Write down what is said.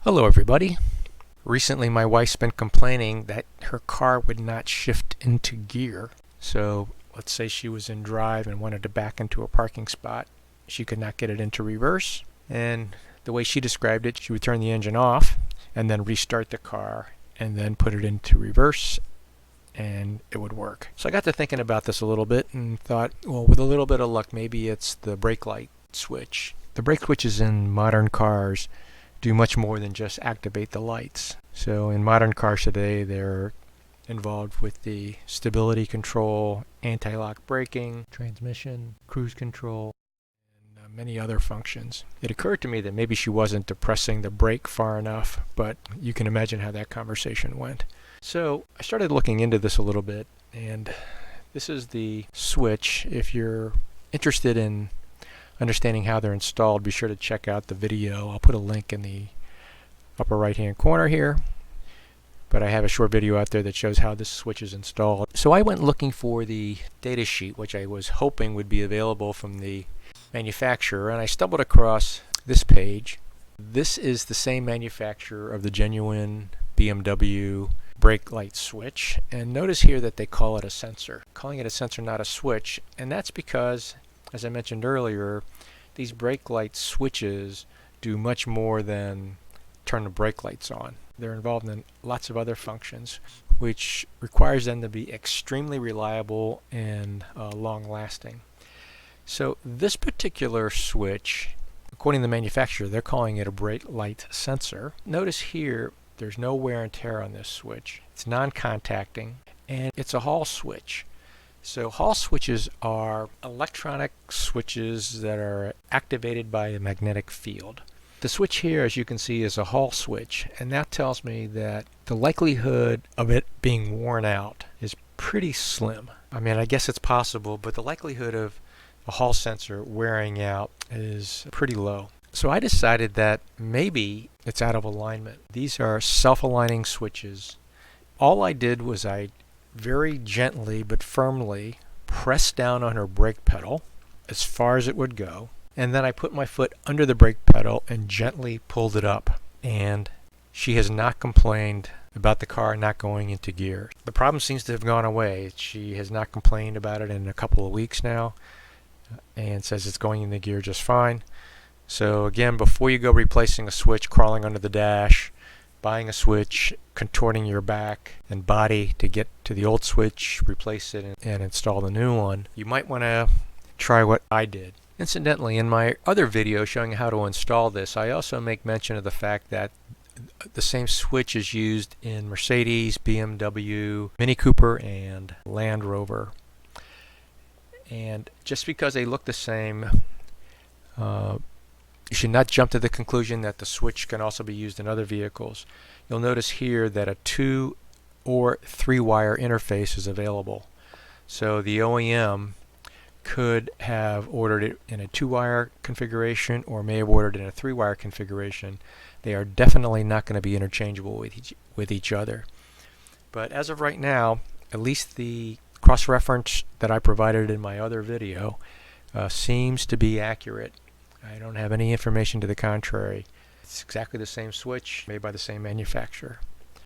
Hello everybody. Recently my wife's been complaining that her car would not shift into gear. So let's say she was in drive and wanted to back into a parking spot. She could not get it into reverse, and the way she described it, she would turn the engine off and then restart the car and then put it into reverse and it would work. So I got to thinking about this a little bit and thought, well, with a little bit of luck, maybe it's the brake light switch. The brake switches in modern cars do much more than just activate the lights. So in modern cars today, they're involved with the stability control, anti-lock braking, transmission, cruise control, and many other functions. It occurred to me that maybe she wasn't depressing the brake far enough, but you can imagine how that conversation went. So I started looking into this a little bit, and this is the switch. If you're interested in understanding how they're installed, be sure to check out the video. I'll put a link in the upper right hand corner here, but I have a short video out there that shows how this switch is installed. So I went looking for the data sheet, which I was hoping would be available from the manufacturer, and I stumbled across this page. This is the same manufacturer of the genuine BMW brake light switch, and notice here that they call it a sensor. Calling it a sensor, not a switch, and that's because, as I mentioned earlier, these brake light switches do much more than turn the brake lights on. They're involved in lots of other functions, which requires them to be extremely reliable and long-lasting. So this particular switch, according to the manufacturer, they're calling it a brake light sensor. Notice here, there's no wear and tear on this switch. It's non-contacting, and it's a Hall switch. So Hall switches are electronic switches that are activated by a magnetic field. The switch here, as you can see, is a Hall switch, and that tells me that the likelihood of it being worn out is pretty slim. I mean, I guess it's possible, but the likelihood of a Hall sensor wearing out is pretty low. So I decided that maybe it's out of alignment. These are self-aligning switches. All I did was I very gently but firmly pressed down on her brake pedal as far as it would go, and then I put my foot under the brake pedal and gently pulled it up, and she has not complained about the car not going into gear. The problem seems to have gone away. She has not complained about it in a couple of weeks now and says it's going into gear just fine. So again, before you go replacing a switch, crawling under the dash, buying a switch, contorting your back and body to get to the old switch, replace it, and install the new one, you might want to try what I did. Incidentally, in my other video showing how to install this, I also make mention of the fact that the same switch is used in Mercedes, BMW, Mini Cooper, and Land Rover. And just because they look the same, you should not jump to the conclusion that the switch can also be used in other vehicles. You'll notice here that a 2 or 3 wire interface is available. So the OEM could have ordered it in a 2 wire configuration or may have ordered it in a 3 wire configuration. They are definitely not going to be interchangeable with each other. But as of right now, at least the cross-reference that I provided in my other video seems to be accurate. I don't have any information to the contrary. It's exactly the same switch made by the same manufacturer.